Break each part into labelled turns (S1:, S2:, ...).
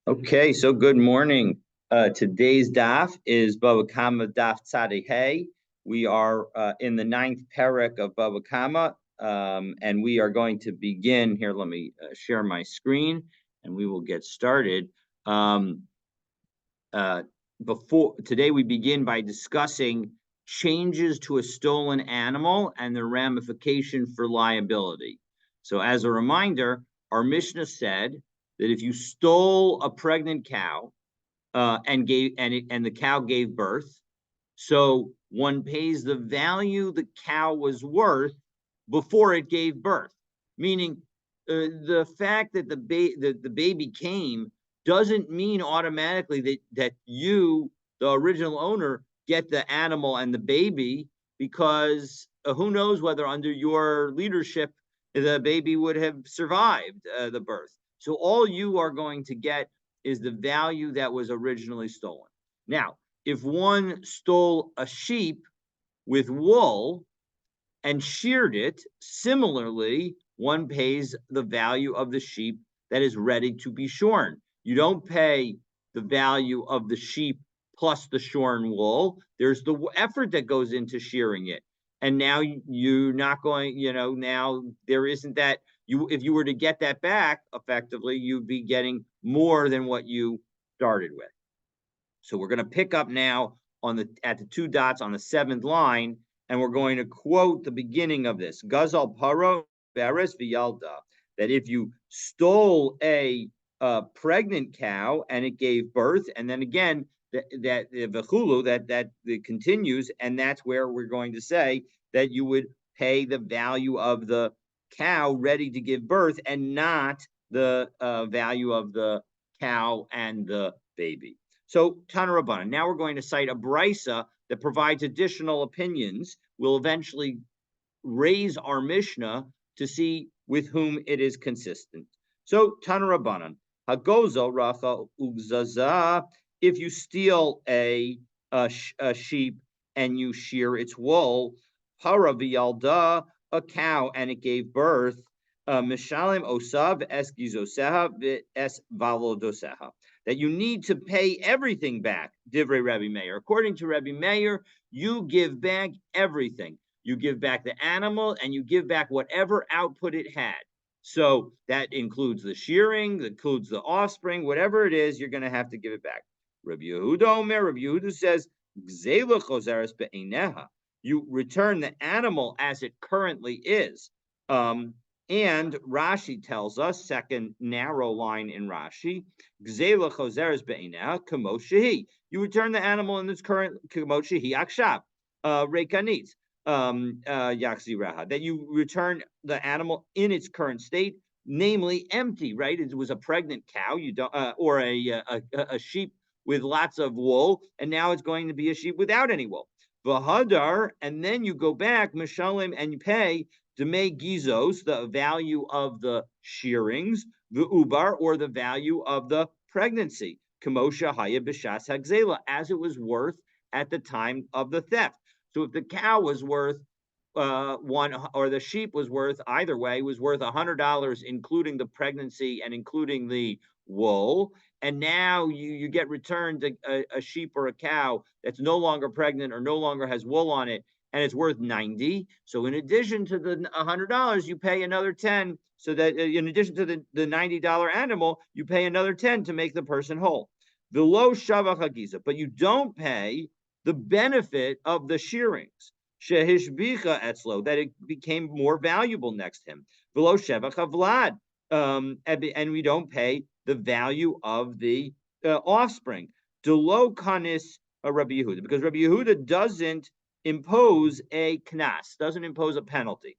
S1: Okay, so good morning. Today's daf is Bava Kamma daf tzadi hey. We are in the ninth parak of Bava Kamma, and we are going to begin here. Let me share my screen, and we will get started. Um, uh, Before today, we begin by discussing changes to a stolen animal and the ramification for liability. So, as a reminder, our Mishnah said that if you stole a pregnant cow and the cow gave birth, so one pays the value the cow was worth before it gave birth, meaning the fact that the baby came doesn't mean automatically that you, the original owner, get the animal and the baby, because who knows whether under your leadership the baby would have survived the birth. So all you are going to get is the value that was originally stolen. Now, if one stole a sheep with wool and sheared it, similarly, one pays the value of the sheep that is ready to be shorn. You don't pay the value of the sheep plus the shorn wool. There's the effort that goes into shearing it. And now you're not going, now there isn't that. If you were to get that back effectively, you'd be getting more than what you started with. So we're going to pick up now at the two dots on the seventh line, and we're going to quote the beginning of this. Gazal paro beres v'yalda. That if you stole a pregnant cow and it gave birth, and then again that v'chulu that continues, and that's where we're going to say that you would pay the value of the cow ready to give birth and not the value of the cow and the baby. So Tana Rabbanan. Now we're going to cite a brisa that provides additional opinions. We'll eventually raise our Mishnah to see with whom it is consistent. So Tana Rabbanan. Hagozo racha ugzaza. If you steal a sheep and you shear its wool, para v'yalda, a cow, and it gave birth, mishalim osav es gizoseha es valodoseha, that you need to pay everything back. Divrei Rabbi Meir. According to Rabbi Meir, you give back everything. You give back the animal and you give back whatever output it had. So that includes the shearing, that includes the offspring, whatever it is, you're going to have to give it back. Rabbi Yehuda Omer, Rabbi Yehuda says, you return the animal as it currently is. And Rashi tells us, second narrow line in Rashi, you return the animal in its current kamoshehi akshav, rekanit, that you return the animal in its current state, namely empty, right? It was a pregnant cow, you don't, or a sheep with lots of wool, and now it's going to be a sheep without any wool. V'hadar, and then you go back, mishalim, and you pay Demei gizos, the value of the shearings, the ubar, or the value of the pregnancy, kamosha haya b'shas hagzela, as it was worth at the time of the theft. So if the cow was worth one, or the sheep was worth, either way, was worth $100, including the pregnancy and including the wool, and now you get returned a sheep or a cow that's no longer pregnant or no longer has wool on it, and it's worth 90. So in addition to the $100, you pay another 10. So that in addition to the $90 animal, you pay another 10 to make the person whole. The low shavach hagiza, but you don't pay the benefit of the shearings. Shehishbicha etzlo, that it became more valuable next to him. Below shevach havlad, and we don't pay the value of the offspring. Delo kanis Rabbi Yehuda, because Rabbi Yehuda doesn't impose a knas, doesn't impose a penalty.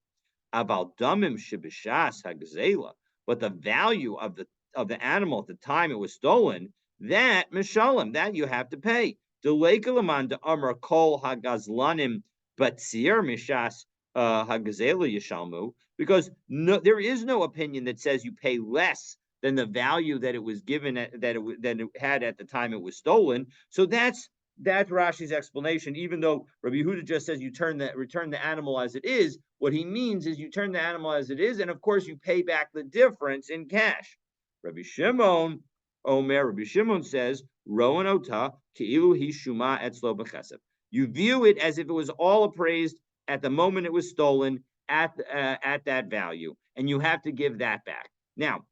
S1: Aval damim shibishas hagzela, but the value of the animal at the time it was stolen, that mishalim, that you have to pay. Delekalaman de amar kol hagazlanim batzir mishas hagzela yishalmu, because there is no opinion that says you pay less than the value that it was given that it had at the time it was stolen. So that's Rashi's explanation. Even though Rabbi Yehuda just says you return the animal as it is, what he means is you turn the animal as it is, and of course you pay back the difference in cash. Rabbi Shimon Omer, Rabbi Shimon says, Roan ota ki'ilu hi shuma etzlo b'chesed. You view it as if it was all appraised at the moment it was stolen at that value, and you have to give that back. Now,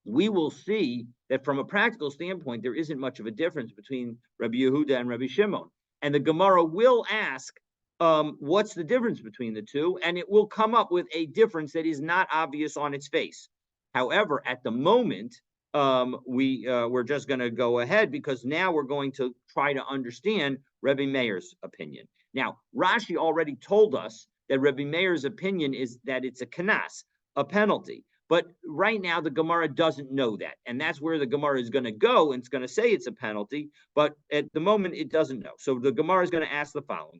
S1: we will see that from a practical standpoint, there isn't much of a difference between Rabbi Yehuda and Rabbi Shimon. And the Gemara will ask, what's the difference between the two? And it will come up with a difference that is not obvious on its face. However, at the moment, we're just going to go ahead because now we're going to try to understand Rabbi Meir's opinion. Now, Rashi already told us that Rabbi Meir's opinion is that it's a kanas, a penalty. But right now, the Gemara doesn't know that. And that's where the Gemara is going to go. And it's going to say it's a penalty. But at the moment, it doesn't know. So the Gemara is going to ask the following.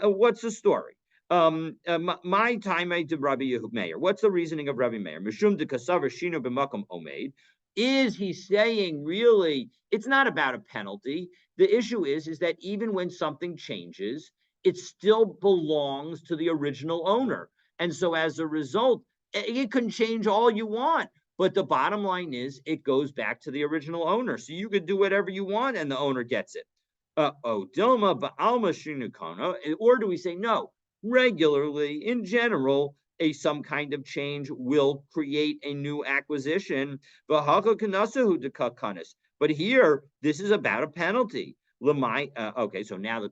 S1: What's the story? My time to Rabbi Meir. What's the reasoning of Rabbi Meir? Mishum de kasavar shino b'makom omeid. Is he saying really it's not about a penalty? The issue is that even when something changes, it still belongs to the original owner. And so as a result, it can change all you want, but the bottom line is it goes back to the original owner. So you could do whatever you want and the owner gets it. Dilma ba'alma shinukana, or do we say no? Regularly, in general, some kind of change will create a new acquisition. But here, this is about a penalty. Okay, so now the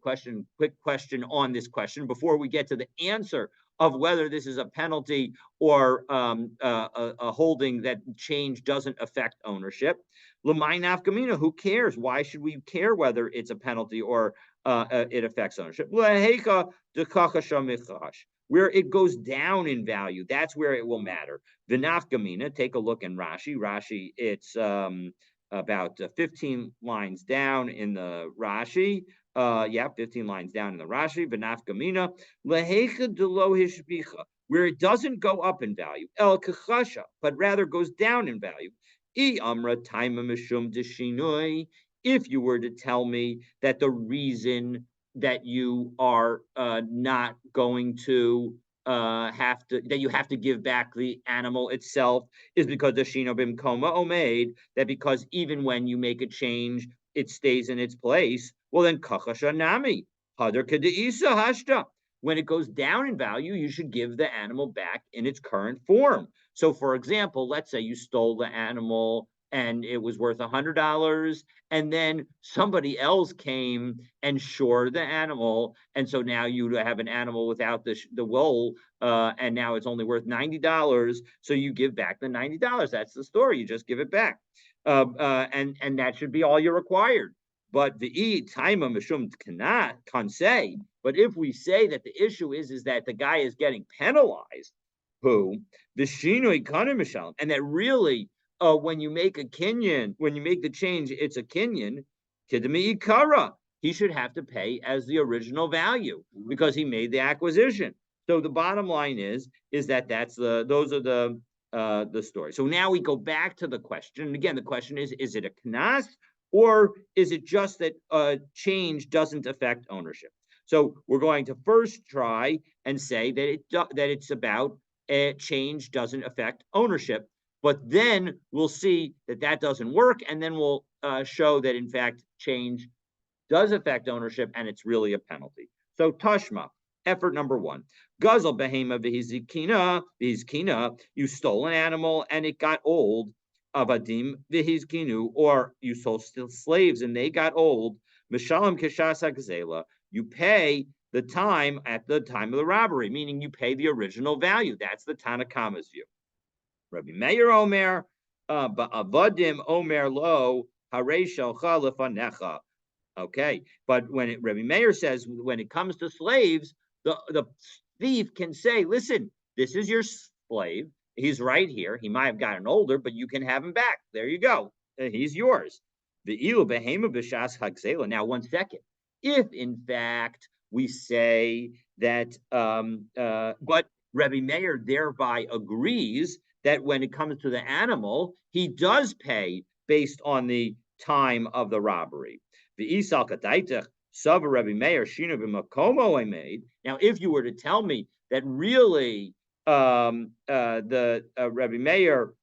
S1: quick question on this question before we get to the answer of whether this is a penalty or a holding that change doesn't affect ownership. L'may nafkamina, who cares? Why should we care whether it's a penalty or it affects ownership? Where it goes down in value, that's where it will matter. V'nafkamina, take a look in Rashi. Rashi, it's about 15 lines down in the Rashi. 15 lines down in the Rashi, V'nafkamina, lehecha delo hishbicha, where it doesn't go up in value, el kachasha, but rather goes down in value. I amra taima mishum deshinui, if you were to tell me that the reason that you are not going to that you have to give back the animal itself is because the shino bim koma omeid, that because even when you make a change, it stays in its place. Well, then kachasha nami hadar kedeisa hashta. When it goes down in value, you should give the animal back in its current form. So, for example, let's say you stole the animal and it was worth $100, and then somebody else came and shored the animal, and so now you have an animal without the wool, and now it's only worth $90. So you give back the $90. That's the story. You just give it back, and that should be all you're required. But the time mishum can say. But if we say that the issue is that the guy is getting penalized, who the shinui kana mishal, and that really when you make a kinyan, when you make the change, it's a kinyan, kidmi ikara. He should have to pay as the original value because he made the acquisition. So the bottom line is that those are the story. So now we go back to the question. And again, the question is it a knas or is it just that change doesn't affect ownership? So we're going to first try and say that it's about change doesn't affect ownership. But then we'll see that doesn't work, and then we'll show that, in fact, change does affect ownership, and it's really a penalty. So Tashma, effort number one. Guzzle behema v'hizkina, you stole an animal, and it got old. Avadim v'hizkinu, or you sold still slaves, and they got old. Mishalem keshas hagzela, you pay the time at the time of the robbery, meaning you pay the original value. That's the Tana Kamma's view. Rabbi Meir Omer, ba'avadim Omer lo harei shalcha lefanecha. Okay, but Rabbi Meir says when it comes to slaves, the thief can say, "Listen, this is your slave. He's right here. He might have gotten older, but you can have him back. There you go. He's yours." The ilu behema b'shas hagzela. Now, 1 second. If in fact we say that, but Rabbi Meir thereby agrees that when it comes to the animal, he does pay based on the time of the robbery. The Isal Kadaitach, Sub Rabbi Meir, Shina b'makomo I made. Now, if you were to tell me that really the Rabbi Meir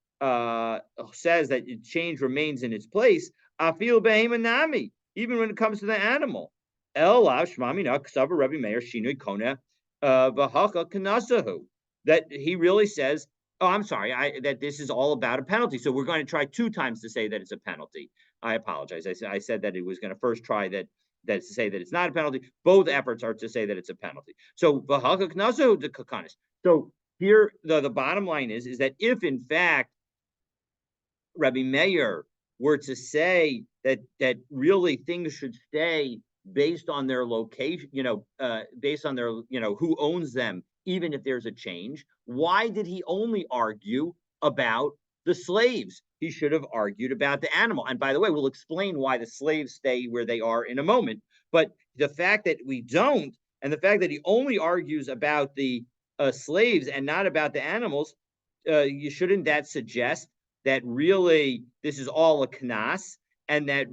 S1: says that change remains in its place, afil behemanami, even when it comes to the animal. El shmamina ksavar Rabbi Meir shinui kona v'hacha kanasahu. That he really says, oh, I'm sorry, that this is all about a penalty. So we're going to try 2 times to say that it's a penalty. I apologize. I said that it was going to first try that to say that it's not a penalty. Both efforts are to say that it's a penalty. So v'hacha kanasahu de kakanis. So here, the bottom line is that if in fact Rabbi Meir were to say that really things should stay based on their location, based on their, who owns them, even if there's a change, why did he only argue about the slaves? He should have argued about the animal. And by the way, we'll explain why the slaves stay where they are in a moment. But the fact that we don't, and the fact that he only argues about the slaves and not about the animals, shouldn't that suggest that really this is all a knas, and that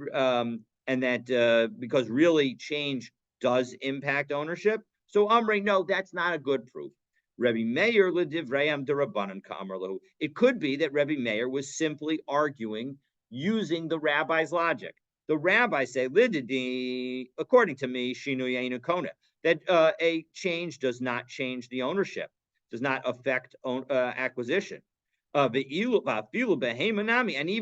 S1: because really change does impact ownership? So Amrei, no, that's not a good proof. Rabbi Meir ledivreim derabanan ka'amar lahu. It could be that Rabbi Meir was simply arguing using the rabbi's logic. The rabbis say, lididi, according to me, shinu kona, that a change does not change the ownership, does not affect acquisition. And even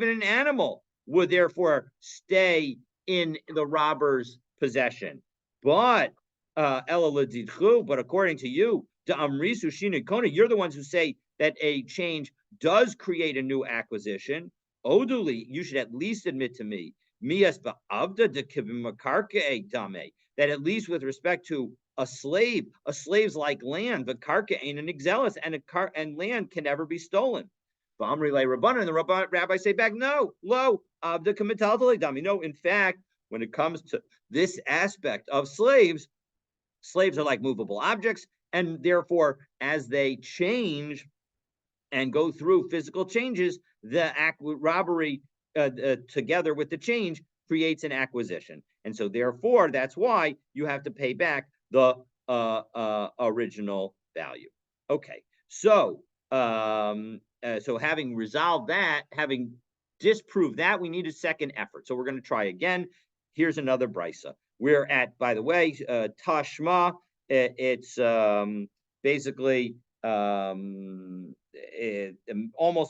S1: an animal would therefore stay in the robber's possession. But according to you, you're the ones who say that a change does create a new acquisition. Oduli, you should at least admit to me, that at least with respect to a slave's like land, but karka ain't an exelis, and land can never be stolen. And the rabbi say back, no, in fact, when it comes to this aspect of slaves are like movable objects, and therefore, as they change and go through physical changes, the robbery together with the change creates an acquisition. And so therefore, that's why you have to pay back the original value. Okay, so having resolved that, having disproved that, we need a second effort. So we're going to try again. Here's another brisa. We're at, by the way, Tashma. It's basically almost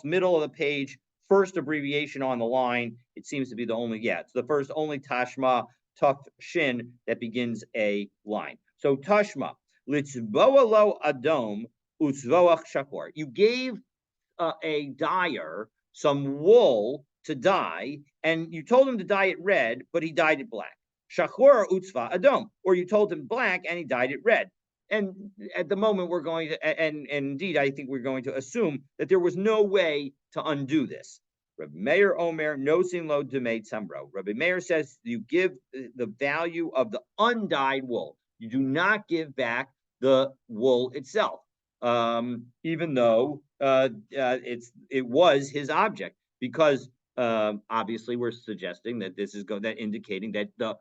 S1: middle of the page, first abbreviation on the line. It seems to be the only, it's the first only Tashma, Tuf Shin, that begins a line. So Tashma, Litzboa lo Adom, Utzvoach Shakor. You gave a dyer some wool to dye, and you told him to dye it red, but he dyed it black. Shachor utzva adom, or you told him black and he dyed it red. And at the moment, we're going to, and indeed, I think we're going to assume that there was no way to undo this. Rabbi Meir Omer nosin lo demeit samro. Rabbi Meir says you give the value of the undyed wool. You do not give back the wool itself, even though it was his object, because obviously we're suggesting that this is that indicating that the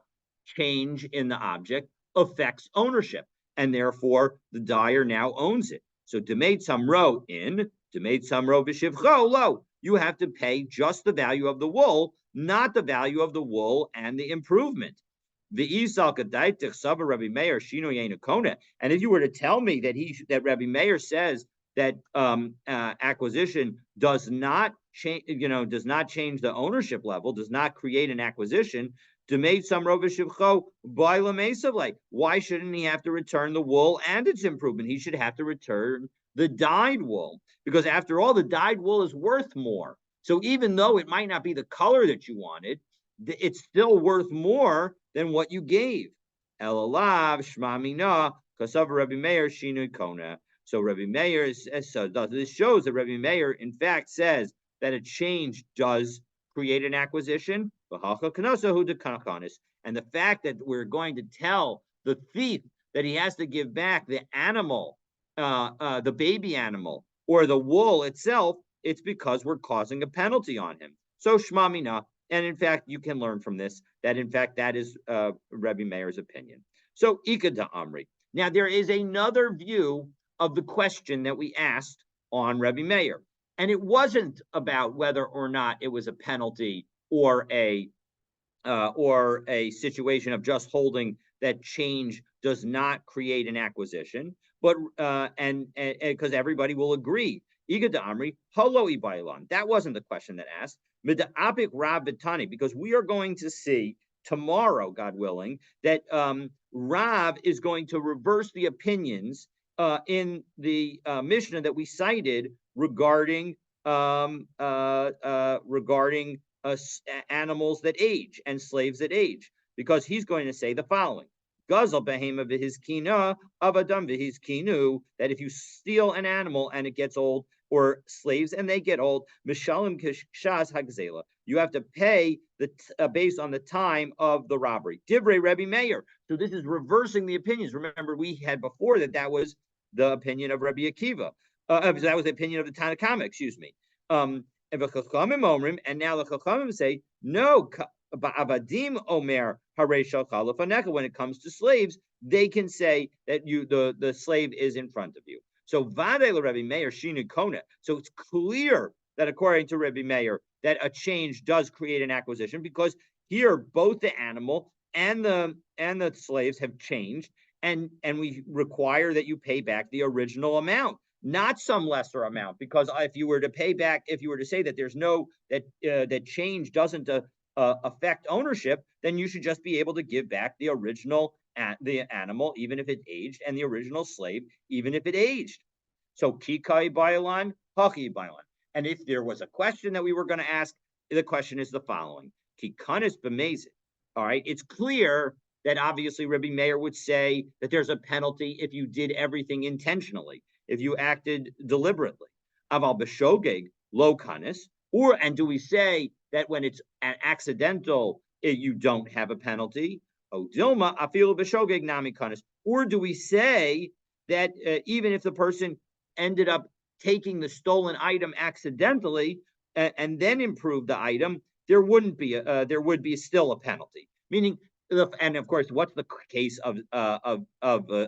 S1: change in the object affects ownership, and therefore the dyer now owns it. So demeit samro in, demeit samro b'shivcho lo. You have to pay just the value of the wool, not the value of the wool and the improvement. And if you were to tell me that Rabbi Meir says that acquisition does not change, does not change the ownership level, does not create an acquisition, why shouldn't he have to return the wool and its improvement? He should have to return the dyed wool, because after all, the dyed wool is worth more. So even though it might not be the color that you wanted, it's still worth more than what you gave. Elalav shmamina kasav Rabbi Meir shinui kona. So Rabbi Meir this shows that Rabbi Meir in fact says that a change does create an acquisition. And the fact that we're going to tell the thief that he has to give back the animal, the baby animal, or the wool itself, it's because we're causing a penalty on him. So shmamina. And in fact, you can learn from this that in fact that is Rabbi Meir's opinion. So ikada amri. Now there is another view of the question that we asked on Rabbi Meir. And it wasn't about whether or not it was a penalty or a situation of just holding that change does not create an acquisition, but and because everybody will agree, Igad Amri, Holo Ibailan. That wasn't the question that asked. Mid'apik Rav Vitani, because we are going to see tomorrow, God willing, that Rav is going to reverse the opinions in the Mishnah that we cited regarding animals that age and slaves that age, because he's going to say the following: Gazal behema v'his kina, avadam v'his kinu, that if you steal an animal and it gets old, or slaves and they get old, mishalim kishas hagzela, you have to pay based on the time of the robbery. Divrei Rebbe Meir. So this is reversing the opinions. Remember, we had before that was the opinion of Rabbi Akiva. That was the opinion of the Tanna Kamma, excuse me. And now the Chachamim say, no, Avadim Omer Hareshal Chalafanecha. When it comes to slaves, they can say that the slave is in front of you. So Vadei Rabbi Meir Shinu Kona. So it's clear that according to Rabbi Meir, that a change does create an acquisition, because here both the animal and the slaves have changed, and we require that you pay back the original amount, not some lesser amount. Because if you were to say that there's no that change doesn't affect ownership, then you should just be able to give back the original the animal, even if it aged, and the original slave, even if it aged. So kikai bailan, haki bailan. And if there was a question that we were going to ask, the question is the following: kikanis b'mezid. All right, it's clear that obviously Rabbi Meir would say that there's a penalty if you did everything intentionally, if you acted deliberately. Aval b'shogeg lo kanis, and do we say that when it's an accidental, you don't have a penalty? O dilma afilu b'shogeg nami kanis. Or do we say that even if the person ended up taking the stolen item accidentally and then improved the item, there would be still a penalty? Meaning, and of course, what's the case of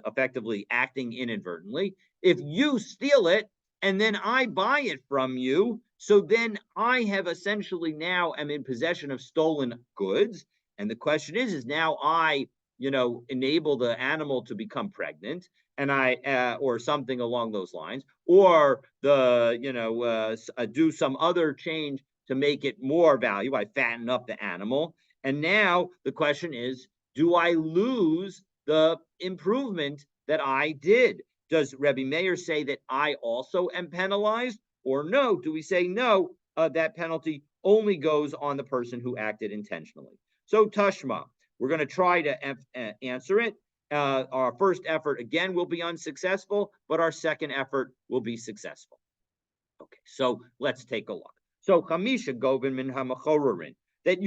S1: effectively acting inadvertently? If you steal it and then I buy it from you, so then I have essentially now am in possession of stolen goods. And the question is now I, enable the animal to become pregnant, and I, or something along those lines, or do some other change to make it more value. I fatten up the animal. And now the question is, do I lose the improvement that I did? Does Rebbe Meir say that I also am penalized, or no? Do we say no, that penalty only goes on the person who acted intentionally? So Tashma, we're going to try to answer it. Our first effort, again, will be unsuccessful, but our second effort will be successful. Okay, so let's take a look. So Chamisha Govin Min HaMachorerin, that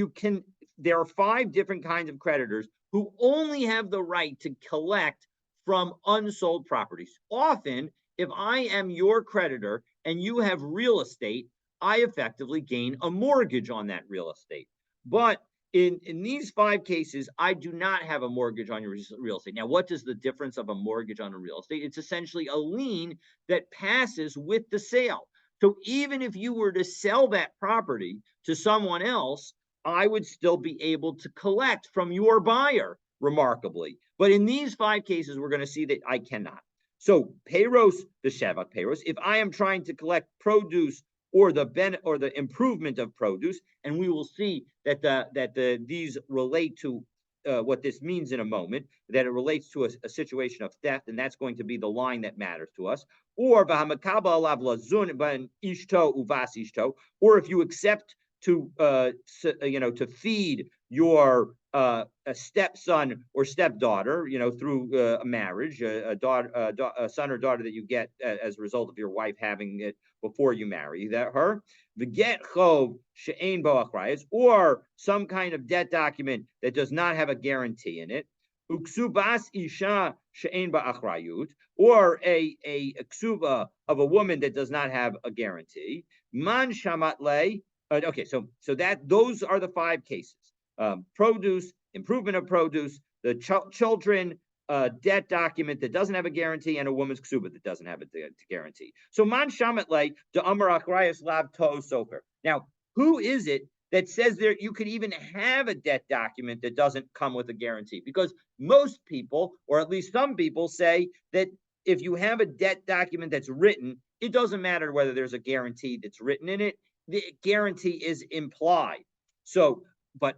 S1: there are 5 different kinds of creditors who only have the right to collect from unsold properties. Often, if I am your creditor and you have real estate, I effectively gain a mortgage on that real estate. But in these 5 cases, I do not have a mortgage on your real estate. Now, what is the difference of a mortgage on a real estate? It's essentially a lien that passes with the sale. So even if you were to sell that property to someone else, I would still be able to collect from your buyer, remarkably. But in these 5 cases, we're going to see that I cannot. So payros, the shavak payros, if I am trying to collect produce or the improvement of produce, and we will see that these relate to what this means in a moment, that it relates to a situation of theft, and that's going to be the line that matters to us. Or or if you accept to feed your a stepson or stepdaughter, through a marriage, a son or daughter that you get as a result of your wife having it before you marry her, the get chov she'ein bo achrayus, or some kind of debt document that does not have a guarantee in it, uksubas isha she'ein ba achrayut, or a ksuba of a woman that does not have a guarantee, man shamat lei. Okay, so that those are the 5 cases: produce, improvement of produce, the children, a debt document that doesn't have a guarantee and a woman's ksuba that doesn't have a guarantee. So man shamet lay de amar achrayas lab to sofer. Now, who is it that says there you could even have a debt document that doesn't come with a guarantee? Because most people, or at least some people, say that if you have a debt document that's written, it doesn't matter whether there's a guarantee that's written in it. The guarantee is implied. So,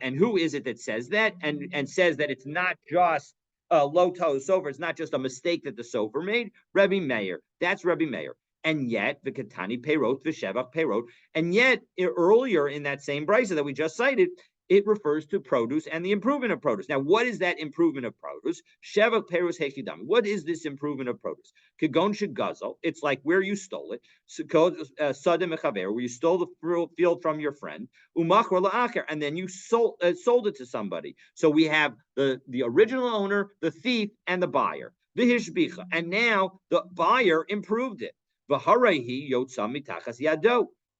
S1: and who is it that says that and says that it's not just loto sofer? It's not just a mistake that the sofer made. Rebbe Meir. That's Rebbe Meir. And yet, the Katani Peirot, the Shevach Peirot, and yet earlier in that same brisa that we just cited, it refers to produce and the improvement of produce. Now, what is that improvement of produce? Shevach Peirot Hechidam. What is this improvement of produce? Kagon Shegazel. It's like where you stole it. Sadem Echaver, where you stole the field from your friend. Umachor la'acher, and then you sold it to somebody. So we have the original owner, the thief, and the buyer. The hishbicha, and now the buyer improved it.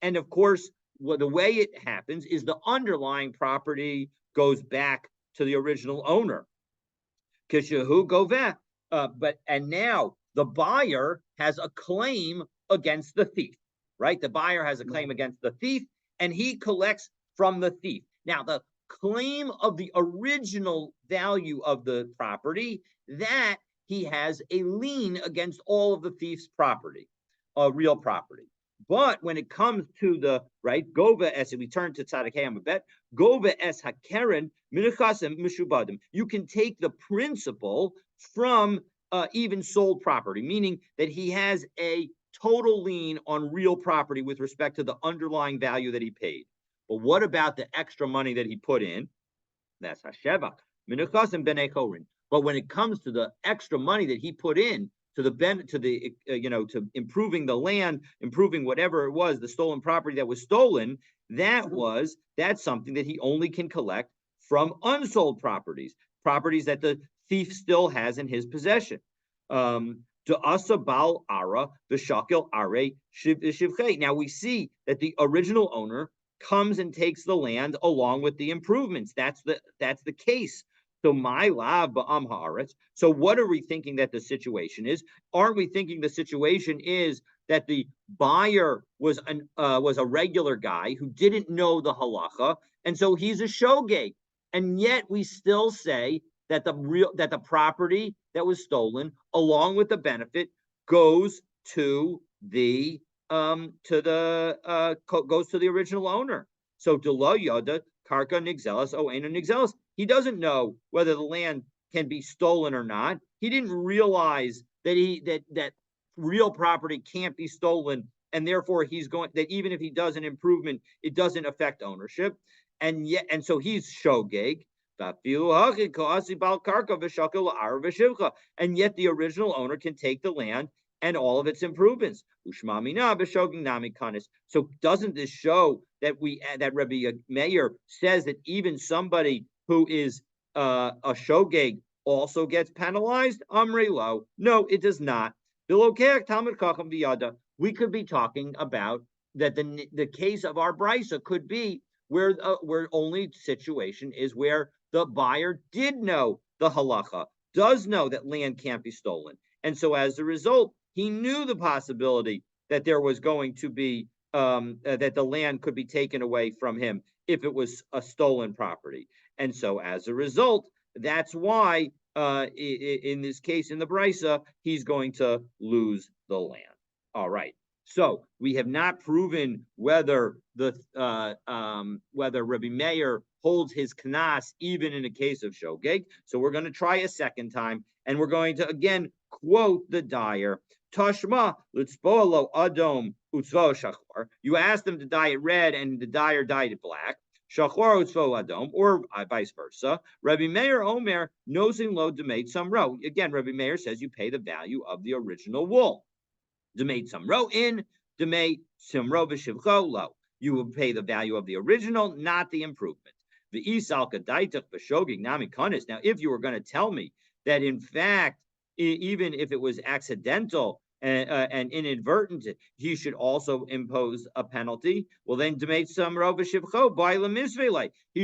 S1: And of course, the way it happens is the underlying property goes back to the original owner. And now the buyer has a claim against the thief, right? The buyer has a claim against the thief, and he collects from the thief. Now, the claim of the original value of the property, that he has a lien against all of the thief's property. Real property. But when it comes to the gova es, we turn to tzaddik hamabet, gova es hakeren minachasim mishubadim. You can take the principal from even sold property, meaning that he has a total lien on real property with respect to the underlying value that he paid. But what about the extra money that he put in? That's hashevach minachasim b'nei chorin. But when it comes to the extra money that he put in, to improving the land, improving whatever it was, the stolen property that was stolen, that's something that he only can collect from unsold properties that the thief still has in his possession. To asabal ara v'shakil are shivchei. Now we see that the original owner comes and takes the land along with the improvements. That's the case. So my lav ba'am haaretz. So what are we thinking that the situation is? Aren't we thinking the situation is that the buyer was a regular guy who didn't know the halacha, and so he's a shogeg, and yet we still say that the property that was stolen, along with the benefit, goes to the original owner. So delo yada karka nigzelas o ena nigzelas. He doesn't know whether the land can be stolen or not. He didn't realize that real property can't be stolen, and therefore that even if he does an improvement, it doesn't affect ownership. And so he's shogeg. And yet the original owner can take the land and all of its improvements. So doesn't this show that Rabbi Meir says that even somebody who is a shogeg also gets penalized? Amrei lo. No, it does not. We could be talking about that the case of our brisa could be where only situation is where the buyer did know the halacha, does know that land can't be stolen. And so as a result, he knew the possibility that there was going to be, that the land could be taken away from him if it was a stolen property. And so as a result, that's why in this case, in the brisa, he's going to lose the land. All right. So we have not proven whether whether Rabbi Meir holds his knas even in a case of shogeg. So we're going to try a second time, and we're going to again quote the dyer. Tashma litzpoalo adom utzvo shachor. You asked him to dye it red, and the dyer dyed it black. Shachor utzvo adom, or vice versa. Rabbi Meir Omer nosin lo demate samro. Again, Rabbi Meir says you pay the value of the original wool. Demate samro in, demate samro v'shivcho lo. You will pay the value of the original, not the improvement. The isal kadaitach b'shogig nami kanis. Now, if you were going to tell me that in fact, even if it was accidental, and inadvertent, he should also impose a penalty. Well, then he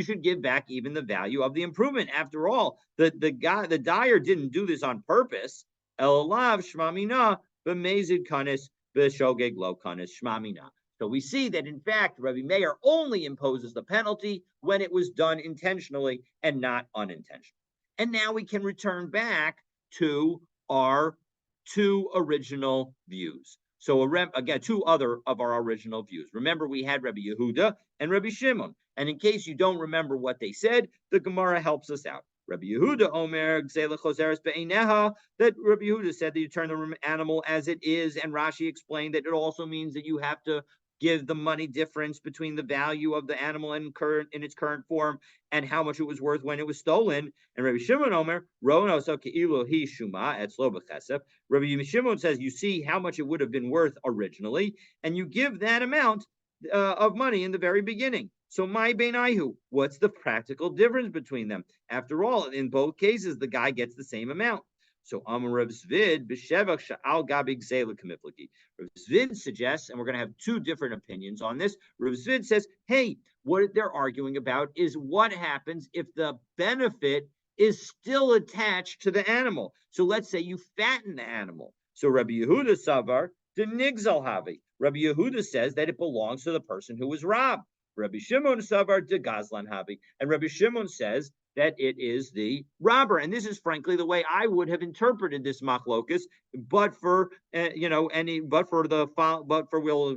S1: should give back even the value of the improvement. After all, the dyer didn't do this on purpose. Elalav shmamina b'mezid kanis b'shogeg lo kanis shmamina. So we see that, in fact, Rabbi Meir only imposes the penalty when it was done intentionally and not unintentionally. And now we can return back to our two original views. So again, two other of our original views. Remember, we had Rabbi Yehuda and Rabbi Shimon. And in case you don't remember what they said, the Gemara helps us out. Rabbi Yehuda Omer Gzela Choseres Be'eineha, that Rabbi Yehuda said that you turn the animal as it is, and Rashi explained that it also means that you have to give the money difference between the value of the animal in its current form and how much it was worth when it was stolen. And Rabbi Shimon Omer, Rono so keilu hi shuma etzlo b'chesef. Rabbi Shimon says you see how much it would have been worth originally, and you give that amount of money in the very beginning. So my beinaihu, what's the practical difference between them? After all, in both cases, the guy gets the same amount. So Amar Rav Zvid b'shevach sha'al gabi gzela kamiflaki. Rav Zvid suggests, and we're going to have two different opinions on this. Rav Zvid says, hey, what they're arguing about is what happens if the benefit is still attached to the animal. So let's say you fatten the animal. So Rabbi Yehuda Savar, the Nigzal Havi. Rabbi Yehuda says that it belongs to the person who was robbed. Rabbi Shimon Savar de Gazlan Havi. And Rabbi Shimon says that it is the robber. And this is frankly the way I would have interpreted this machlokus, but for we'll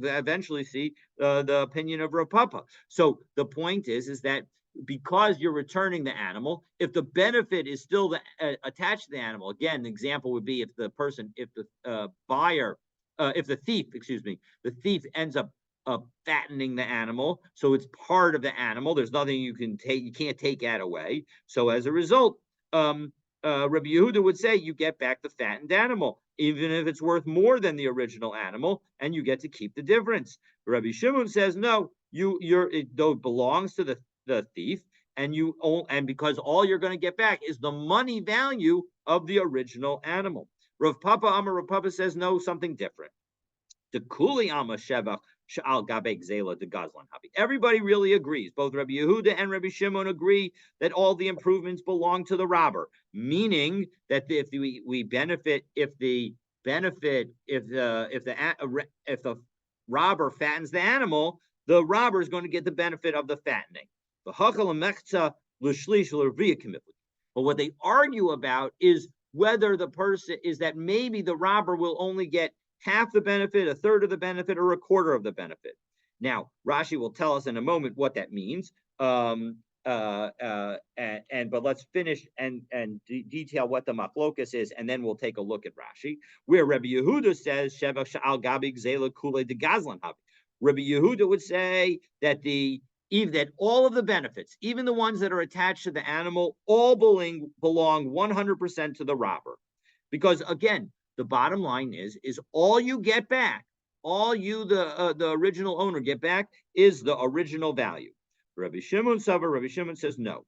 S1: eventually see the opinion of Rav Papa. So the point is that because you're returning the animal, if the benefit is still attached to the animal, again, the example would be if the thief ends up fattening the animal, so it's part of the animal. There's nothing you can't take that away. So as a result, Rabbi Yehuda would say you get back the fattened animal, even if it's worth more than the original animal, and you get to keep the difference. Rabbi Shimon says no, it belongs to the thief, and because all you're going to get back is the money value of the original animal. Rav Papa says no, something different. The Kuli Ama Shevach Sha'al Gabe Gzela de Gazlan Habi. Everybody really agrees. Both Rabbi Yehuda and Rabbi Shimon agree that all the improvements belong to the robber, meaning that if the robber fattens the animal, the robber is going to get the benefit of the fattening. But what they argue about is whether the person is that maybe the robber will only get half the benefit, a third of the benefit, or a quarter of the benefit. Now, Rashi will tell us in a moment what that means. But let's finish and detail what the machlokas is, and then we'll take a look at Rashi, where Rabbi Yehuda says Sheva Sha'al Gabi Gzela Kule de Gazlan Habi. Rabbi Yehuda would say that all of the benefits, even the ones that are attached to the animal, all belong 100% to the robber, because again, the bottom line is all you get back, all you, the original owner, get back is the original value. Rabbi Shimon says no.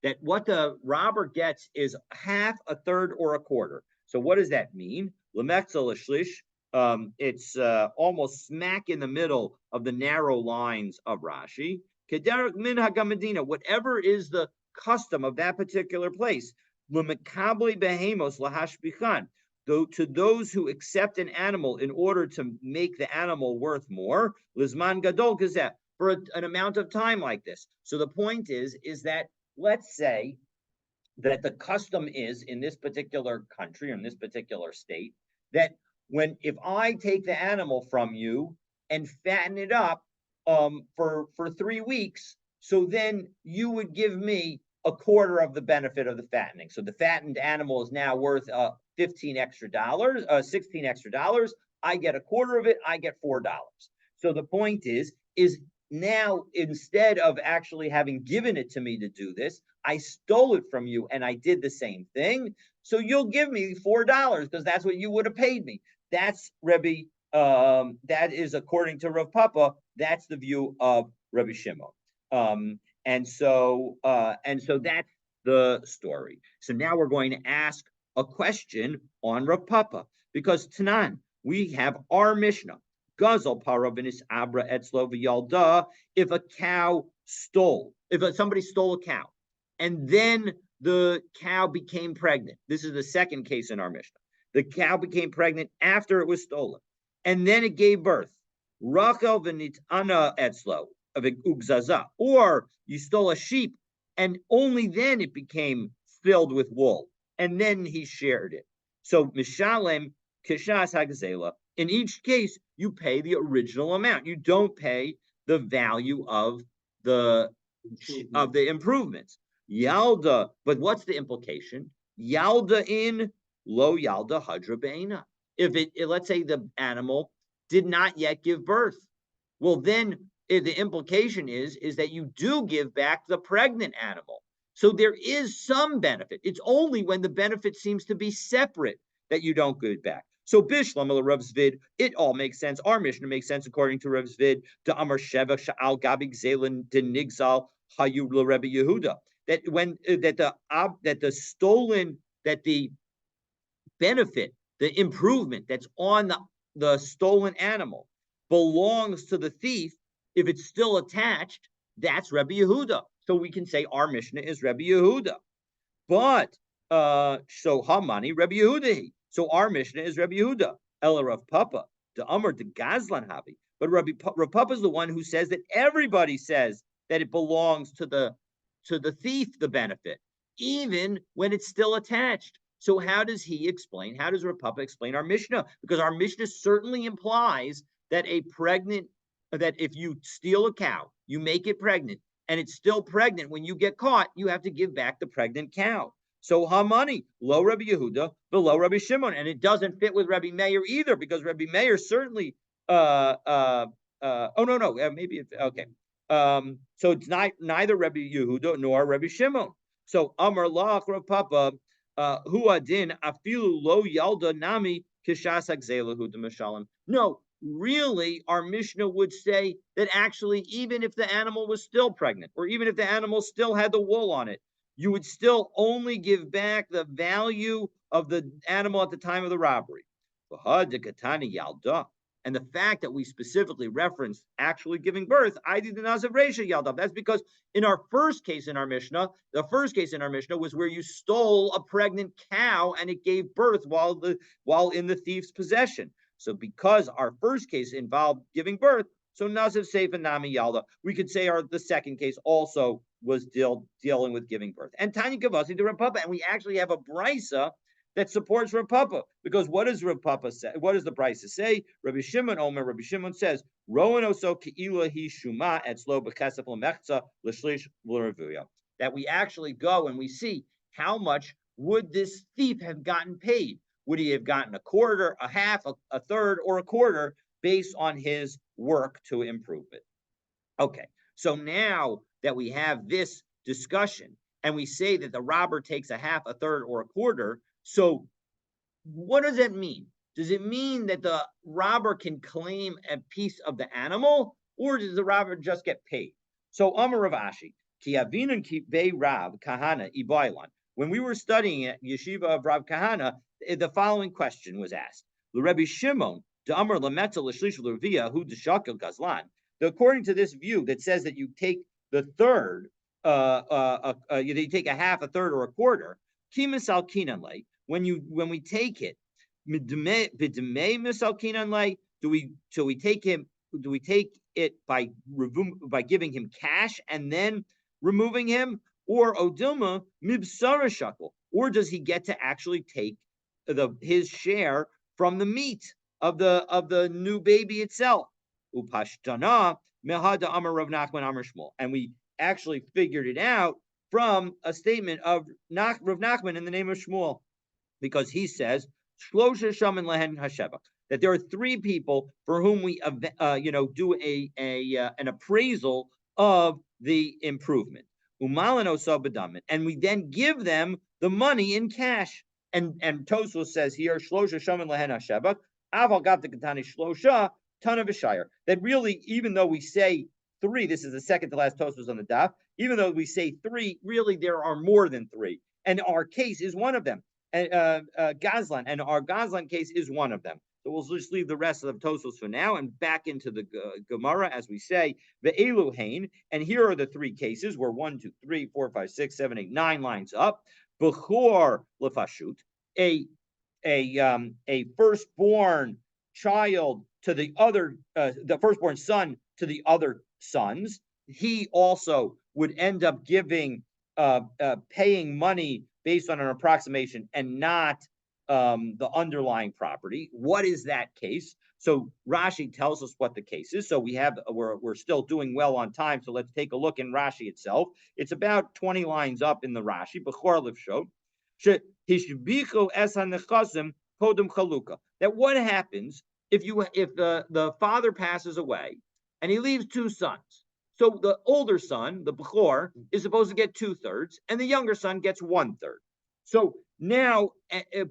S1: That what the robber gets is half, a third, or a quarter. So what does that mean? It's almost smack in the middle of the narrow lines of Rashi. Whatever is the custom of that particular place. To those who accept an animal in order to make the animal worth more, lizman gadol gazeh, for an amount of time like this. So the point is that let's say that the custom is in this particular country or in this particular state that if I take the animal from you and fatten it up for 3 weeks, so then you would give me a quarter of the benefit of the fattening. So the fattened animal is now worth $16 extra. I get a quarter of it. I get $4. So the point is now instead of actually having given it to me to do this, I stole it from you and I did the same thing. So you'll give me $4 because that's what you would have paid me. That's Rabbi. That is according to Rav Papa. That's the view of Rabbi Shimon. And so that's the story. So now we're going to ask a question on Rav Papa, because Tanan, we have our Mishnah. Gazel paravinis abra etzlo v'yalda. If a cow stole, if somebody stole a cow, and then the cow became pregnant. This is the second case in our Mishnah. The cow became pregnant after it was stolen, and then it gave birth. Rachel v'nitana etzlo of ugzaza, or you stole a sheep, and only then it became filled with wool, and then he shared it. So mishalem kishas hagazela. In each case, you pay the original amount. You don't pay the value of the improvements. Yalda, but what's the implication? Yalda in lo yalda hadra beina. If let's say the animal did not yet give birth, well then the implication is that you do give back the pregnant animal. So there is some benefit. It's only when the benefit seems to be separate that you don't give it back. So Bishlam Rav Zvid, it all makes sense. Our Mishnah makes sense according to Rav Zvid. De Amar Sheva Sha'al Gabig Zelen De Nigzal Hayu Rebbe Yehuda. That when that the benefit, the improvement that's on the stolen animal belongs to the thief. If it's still attached, that's Rebbe Yehuda. So we can say our Mishnah is Rebbe Yehuda. But so Hamani Rebbe Yehuda. So our Mishnah is Rebbe Yehuda. Ela Rav Papa, the Amr the Gazlan Habi. But Rav Papa is the one who says that everybody says that it belongs to the thief, the benefit, even when it's still attached. So how does he explain? How does Rav Papa explain our Mishnah? Because our Mishnah certainly implies that that if you steal a cow, you make it pregnant, and it's still pregnant when you get caught, you have to give back the pregnant cow. So Hamani, lo Rabbi Yehuda, below Rabbi Shimon, and it doesn't fit with Rabbi Meir either, because Rabbi Meir certainly, maybe it's okay. So it's neither Rabbi Yehuda nor Rabbi Shimon. So Amar Lach Rav Papa, Hu Adin Afilu Lo Yalda Nami Kishas Agzelahu Demashalim. No, really, our Mishnah would say that actually, even if the animal was still pregnant, or even if the animal still had the wool on it, you would still only give back the value of the animal at the time of the robbery. And the fact that we specifically referenced actually giving birth, that's because in our first case in our Mishnah, was where you stole a pregnant cow and it gave birth while in the thief's possession. So because our first case involved giving birth, so Naziv Seif and Nami Yalda, we could say the second case also was dealing with giving birth. And Tanya Kavasi to Rav Papa, and we actually have a brisa that supports Rav Papa, because what does Rav Papa say? What does the brisa say? Rabbi Shimon Omer, Rabbi Shimon says, Rowan oso ke'ila hi shuma etzlo b'kesef l'mechza l'shlish l'revuya. That we actually go and we see how much would this thief have gotten paid. Would he have gotten a quarter, a half, a third, or a quarter based on his work to improve it? Okay, so now that we have this discussion and we say that the robber takes a half, a third, or a quarter, so what does that mean? Does it mean that the robber can claim a piece of the animal, or does the robber just get paid? So Amar Rav Ashi, ki avinan ki be Rav Kahana ibailan. When we were studying at Yeshiva of Rav Kahana, the following question was asked: L'Rebbe Shimon d'Amar Lameta l'Shlish l'Revia hu d'Shakel Gazlan. According to this view that says that you take the third, you take a half, a third, or a quarter. Kimis al kinanle. When we take it, b'demei misal kinanle. Do we take it by giving him cash and then removing him, or odilma mibsara shakel, or does he get to actually take his share from the meat of the new baby itself? Upashtana mehada amar Rav Nachman amar Shmuel, and we actually figured it out from a statement of Rav Nachman in the name of Shmuel, because he says shlosha shaman lehen hasheva, that there are three people for whom we do an appraisal of the improvement. And we then give them the money in cash. And Tosfos says here, Shlosha Shaman Lehen Hashevach, Aval Gav the Katani Shlosha, Ton of Ashire. That really, even though we say three, this is the second to last Tosfos on the daf, even though we say three, really there are more than three. And our case is one of them. Gazlan, and our Gazlan case is one of them. So we'll just leave the rest of the Tosos for now and back into the Gemara, as we say, the Eluhain. And here are the three cases where 1, 2, 3, 4, 5, 6, 7, 8, 9 lines up. Bechor lefashut, a firstborn child to the firstborn son to the other sons. He also would end up paying money based on an approximation and not the underlying property. What is that case? So Rashi tells us what the case is. So we're still doing well on time. So let's take a look in Rashi itself. It's about 20 lines up in the Rashi. Bechor lifshot. That what happens if the father passes away and he leaves two sons? So the older son, the Bechor, is supposed to get 2/3, and the younger son gets 1/3. So now,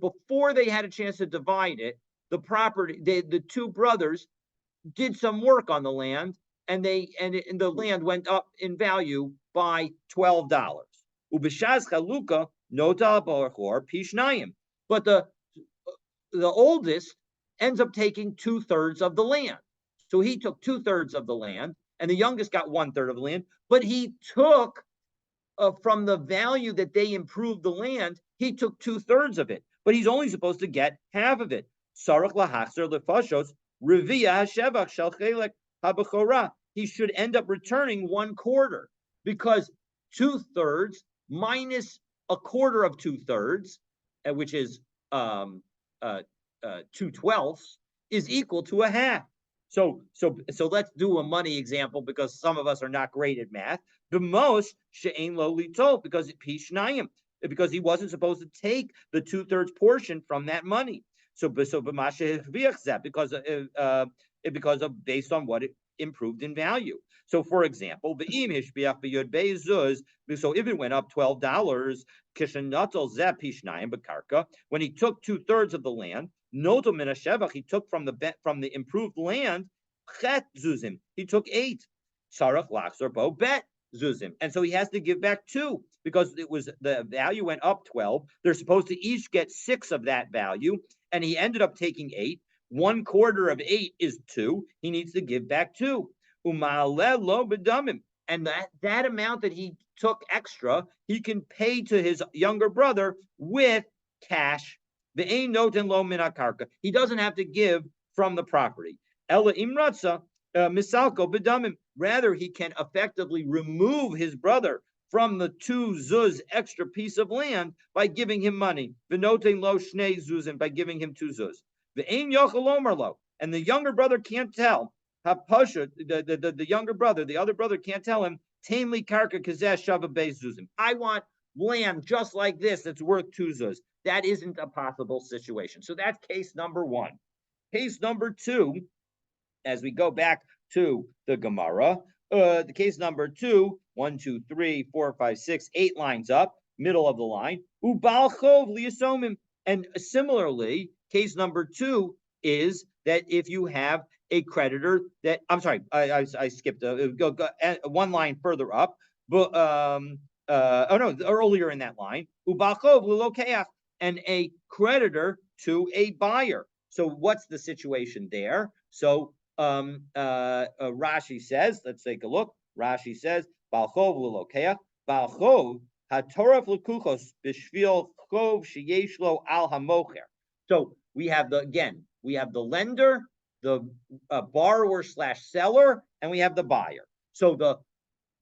S1: before they had a chance to divide it, the property, the two brothers did some work on the land, and the land went up in value by $12. Ubishaz chaluka nota b'achor pishnayim. But the oldest ends up taking 2/3 of the land. So he took 2/3 of the land, and the youngest got 1/3 of the land. But he took from the value that they improved the land, he took 2/3 of it, but he's only supposed to get half of it. Sarach lahachzer lefashos revia hashevach shel chelek habechora. He should end up returning 1/4, because 2/3 minus 1/4 of 2/3, which is 2/12, is equal to a half. So let's do a money example, because some of us are not great at math. The most she'ein lo litol, because he wasn't supposed to take the 2/3 portion from that money. So because of based on what it improved in value. So for example, so if it went up $12, when he took 2/3 of the land, he took from the improved land, he took 8. And so he has to give back 2, because the value went up 12. They're supposed to each get 6 of that value, and he ended up taking 8. 1/4 of 8 is 2. He needs to give back 2. And that amount that he took extra, he can pay to his younger brother with cash. He doesn't have to give from the property. Ella imratza misalko bedamim. Rather, he can effectively remove his brother from the 2 zuz extra piece of land by giving him money. V'noten lo shnei zuzim, by giving him 2 zuz. V'ein yochel omer lo, and the younger brother can't tell. Hapasha, the younger brother, the other brother can't tell him. Tamely karka kazesh shava beis zuzim. I want land just like this that's worth 2 zuz. That isn't a possible situation. So that's case number 1. Case number 2, as we go back to the Gemara, the case number 2, 1, 2, 3, 4, 5, 6, 8 lines up, middle of the line. Ubal chov liyasomim. And similarly, case number 2 is that if you have a creditor that, I'm sorry, I skipped one line further up, but earlier in that line, ubal chov lilokeach, and a creditor to a buyer. So what's the situation there? So Rashi says, let's take a look. Rashi says, Balchov l'lokeach, Balchov hatoraf l'kuchos b'shvil chov sheyesh lo al hamocher. So we have the lender, the borrower/seller, and we have the buyer. So the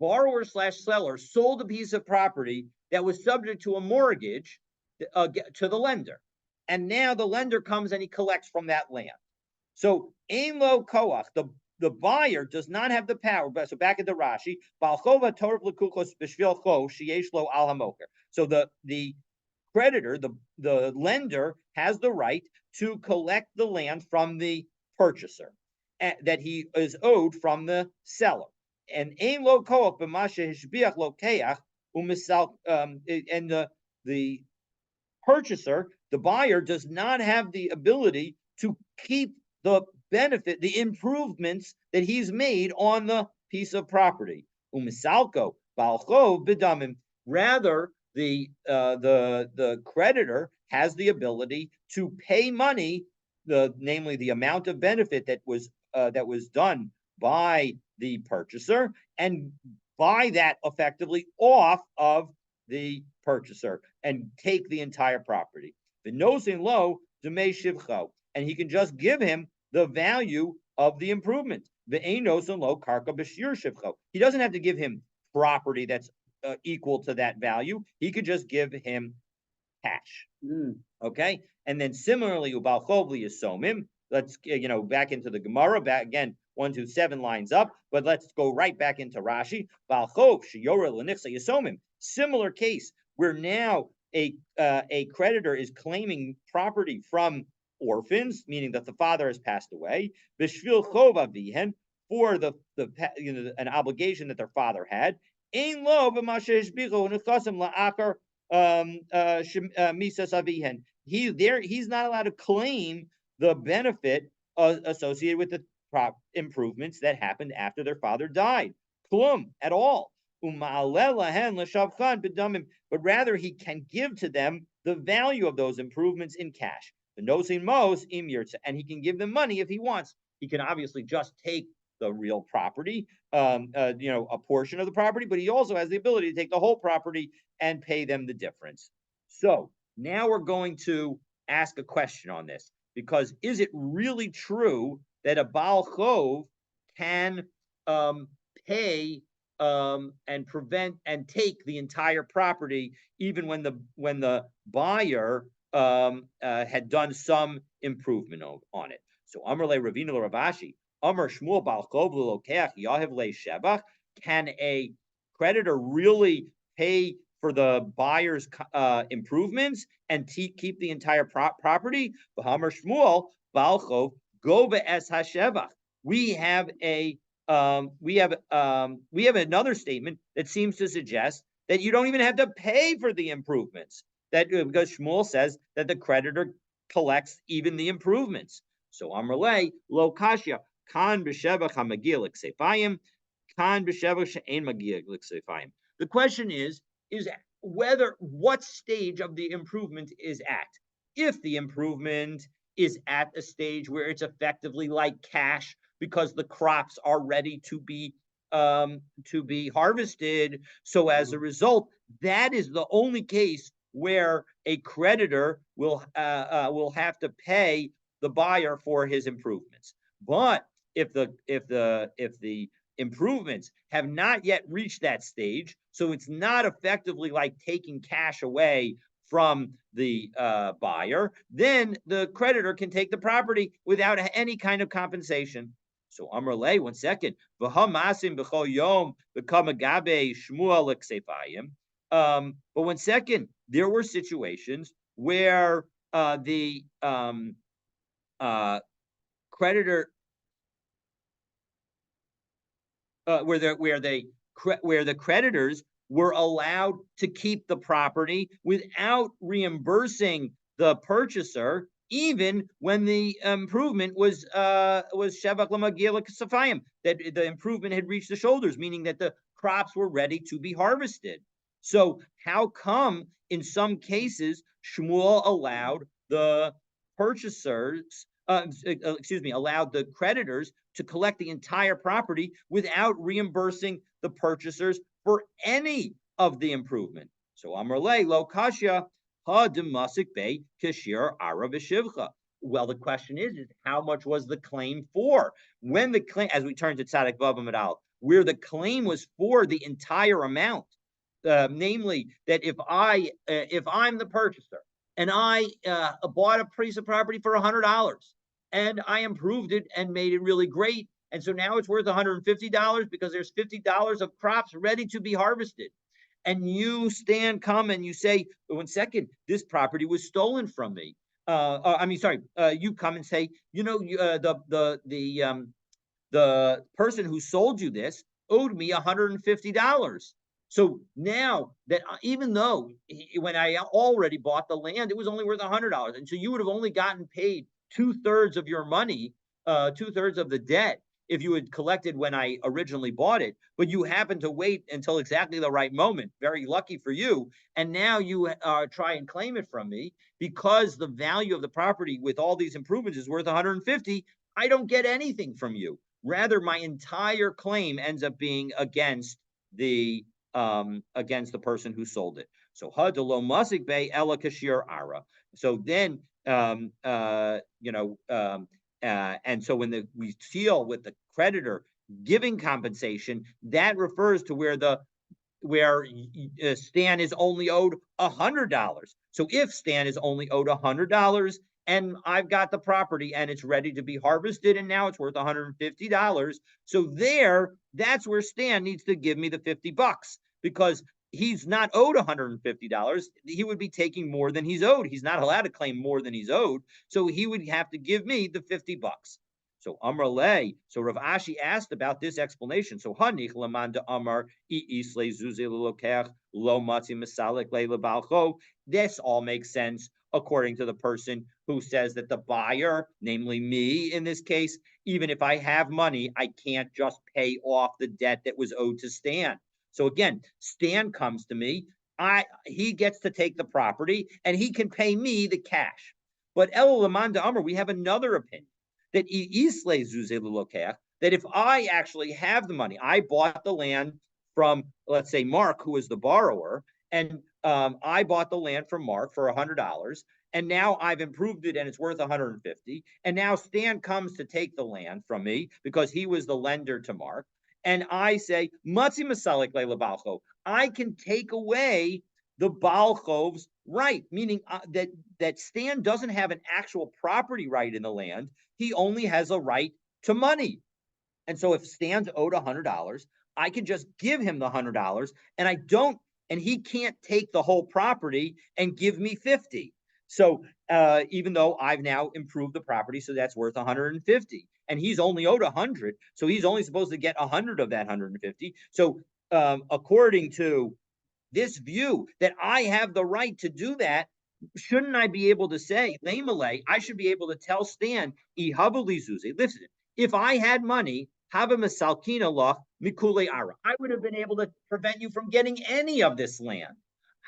S1: borrower/seller sold a piece of property that was subject to a mortgage to the lender, and now the lender comes and he collects from that land. So ein lo koach, the buyer does not have the power. So back at the Rashi, balchova torv lekuchos b'shvil cho sheyesh lo al hamocher. So the creditor, the lender, has the right to collect the land from the purchaser that he is owed from the seller. And ein lo koach b'mashe hishbiach lokeach umisal, and the purchaser, the buyer, does not have the ability to keep the benefit, the improvements that he's made on the piece of property. Umisalko balchov bidamim. Rather, the creditor, has the ability to pay money, namely the amount of benefit that was done by the purchaser, and buy that effectively off of the purchaser and take the entire property. The nosin low demei shivcho, and he can just give him the value of the improvement. The ein nosin low karka b'shir shivcho. He doesn't have to give him property that's equal to that value. He could just give him cash. Okay, and then similarly, ubal chovli yisomim. Let's back into the Gemara. Back again, 1 to 7 lines up, but let's go right back into Rashi. Bal chov sheyora lenichsa yisomim. Similar case where now a creditor is claiming property from orphans, meaning that the father has passed away. B'shvil chov avihen, for the an obligation that their father had. Ein lo b'mashe hishbichu nechasim la'akar misas avihen. He's not allowed to claim the benefit associated with the improvements that happened after their father died. Klum at all. But rather he can give to them the value of those improvements in cash. The nosin mos im yirtza, and he can give them money if he wants. He can obviously just take the real property, a portion of the property, but he also has the ability to take the whole property and pay them the difference. So now we're going to ask a question on this, because is it really true that a Baal Chov can pay and prevent and take the entire property, even when the buyer had done some improvement on it? So Amar le Ravina le Ravashi, Amar Shmuel Baal Chov l'lokeach yahav le shevach. Can a creditor really pay for the buyer's improvements and keep the entire property? V'hamar Shmuel Baal Chov go be'es hashevach. We have another statement that seems to suggest that you don't even have to pay for the improvements. That because Shmuel says that the creditor collects even the improvements. So Amrle lo kashya kan b'shevach hamagia l'ksefayim, kan b'shevach she'ein magia l'ksefayim. The question is what stage of the improvement is at. If the improvement is at a stage where it's effectively like cash because the crops are ready to be harvested, so as a result, that is the only case where a creditor will have to pay the buyer for his improvements. But if the improvements have not yet reached that stage, so it's not effectively like taking cash away from the buyer, then the creditor can take the property without any kind of compensation. So Amar Le, 1 second. But 1 second, there were situations where the creditor where the creditors were allowed to keep the property without reimbursing the purchaser, even when the improvement was shevach l'magia l'ksefayim, that the improvement had reached the shoulders, meaning that the crops were ready to be harvested. So how come in some cases Shmuel allowed the purchasers, allowed the creditors to collect the entire property without reimbursing the purchasers for any of the improvement? So Amrle lo kashya ha demasik be kashir ara v'shivcha. Well, the question is how much was the claim for? When the claim, as we turn to Tzadik Bava Medal, where the claim was for the entire amount, namely that if I'm the purchaser and I bought a piece of property for $100 and I improved it and made it really great, and so now it's worth $150 because there's $50 of crops ready to be harvested. And you come and you say, 1 second, this property was stolen from me. You come and say, the person who sold you this owed me $150. So now that even though when I already bought the land, it was only worth $100, and so you would have only gotten paid 2/3 of your money, 2/3 of the debt, if you had collected when I originally bought it, but you happened to wait until exactly the right moment. Very lucky for you. And now you try and claim it from me because the value of the property with all these improvements is worth 150. I don't get anything from you. Rather, my entire claim ends up being the person who sold it. So hadalo masik bay ela kashir ara. So then and so when we deal with the creditor giving compensation, that refers to where Stan is only owed $100. So if Stan is only owed $100 and I've got the property and it's ready to be harvested and now it's worth $150, so that's where Stan needs to give me the $50 because he's not owed $150. He would be taking more than he's owed. He's not allowed to claim more than he's owed. So he would have to give me the $50. So Amar Le, so Rav Ashi asked about this explanation. So Hanich Lamanda Amar Isle Zuze Lo Matzi Masalik Le Balcho. This all makes sense according to the person who says that the buyer, namely me in this case, even if I have money, I can't just pay off the debt that was owed to Stan. So again, Stan comes to me, he gets to take the property and he can pay me the cash. But El Lamanda Amar, we have another opinion that if I actually have the money, I bought the land from, let's say, Mark, who is the borrower, and I bought the land from Mark for $100, and now I've improved it and it's worth 150, and now Stan comes to take the land from me because he was the lender to Mark, and I say, Matzi Masalik Le Balcho, I can take away the Balchov's right, meaning that Stan doesn't have an actual property right in the land. He only has a right to money. And so if Stan's owed $100, I can just give him the $100 and he can't take the whole property and give me 50. So even though I've now improved the property, so that's worth 150 and he's only owed 100. So he's only supposed to get 100 of that 150. So according to this view that I have the right to do that, shouldn't I be able to say, I should be able to tell Stan, listen, if I had money, I would have been able to prevent you from getting any of this land.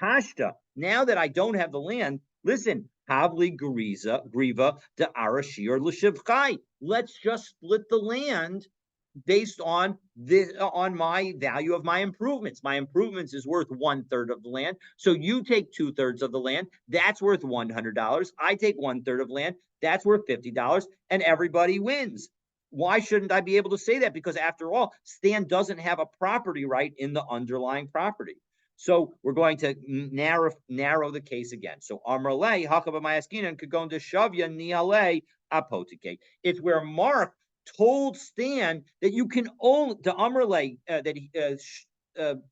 S1: Hashta, now that I don't have the land, listen, Havli Griva de Arashir Lashivchai. Let's just split the land based on my value of my improvements. My improvements is worth 1/3 of the land. So you take 2/3 of the land. That's worth $100. I take 1/3 of land. That's worth $50, and everybody wins. Why shouldn't I be able to say that? Because after all, Stan doesn't have a property right in the underlying property. So we're going to narrow the case again. So Amrle Hakaba Mayaskinan could go into Shavya Niale Apotike. It's where Mark told Stan that you can own the Amrle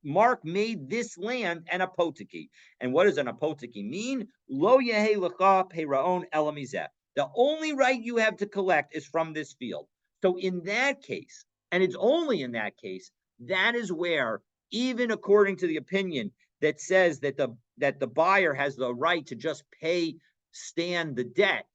S1: Mark made this land an apotiki. And what does an apotiki mean? Lo yehe lecha peraon elamizeh. The only right you have to collect is from this field. So in that case, and it's only in that case, that is where, even according to the opinion that says that the buyer has the right to just pay Stan the debt,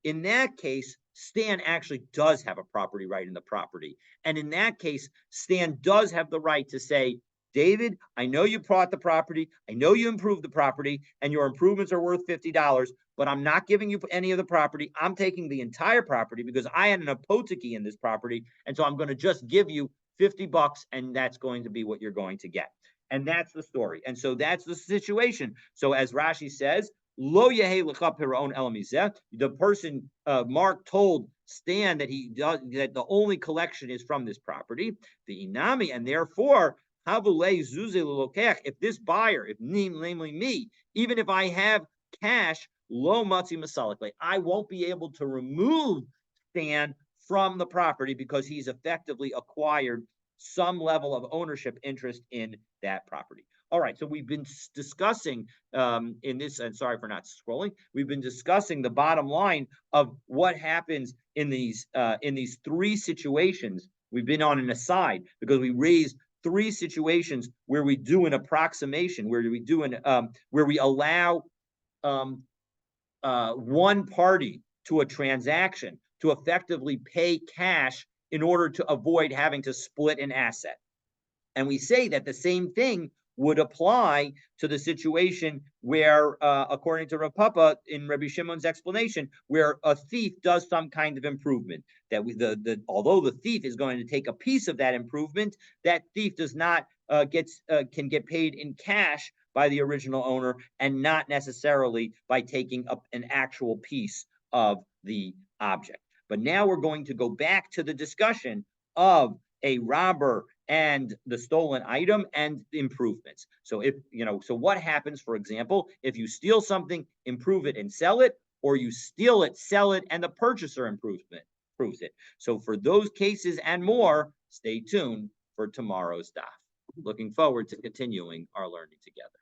S1: in that case, Stan actually does have a property right in the property. And in that case, Stan does have the right to say, David, I know you bought the property. I know you improved the property and your improvements are worth $50, but I'm not giving you any of the property. I'm taking the entire property because I had an apotiki in this property. And so I'm going to just give you $50 and that's going to be what you're going to get. And that's the story. And so that's the situation. So as Rashi says, Lo yehe lecha peraon elamizeh. The person Mark told Stan that that the only collection is from this property, the inami, and therefore havulei zuze lelokech. If this buyer, namely me, even if I have cash, lo matzi masalikle, I won't be able to remove Stan from the property because he's effectively acquired some level of ownership interest in that property. All right, so we've been discussing in this, and sorry for not scrolling, we've been discussing the bottom line of what happens in these three situations. We've been on an aside because we raised three situations where we do an approximation, where we allow one party to a transaction to effectively pay cash in order to avoid having to split an asset. And we say that the same thing would apply to the situation where, according to Rav Papa in Rabbi Shimon's explanation, where a thief does some kind of improvement. That although the thief is going to take a piece of that improvement, that thief does not can get paid in cash by the original owner, and not necessarily by taking up an actual piece of the object. But now we're going to go back to the discussion of a robber and the stolen item and improvements. So so what happens, for example, if you steal something, improve it and sell it, or you steal it, sell it, and the purchaser improves it. So for those cases and more, stay tuned for tomorrow's daf. Looking forward to continuing our learning together.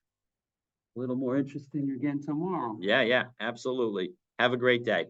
S2: A little more interesting again tomorrow.
S1: Yeah, absolutely. Have a great day.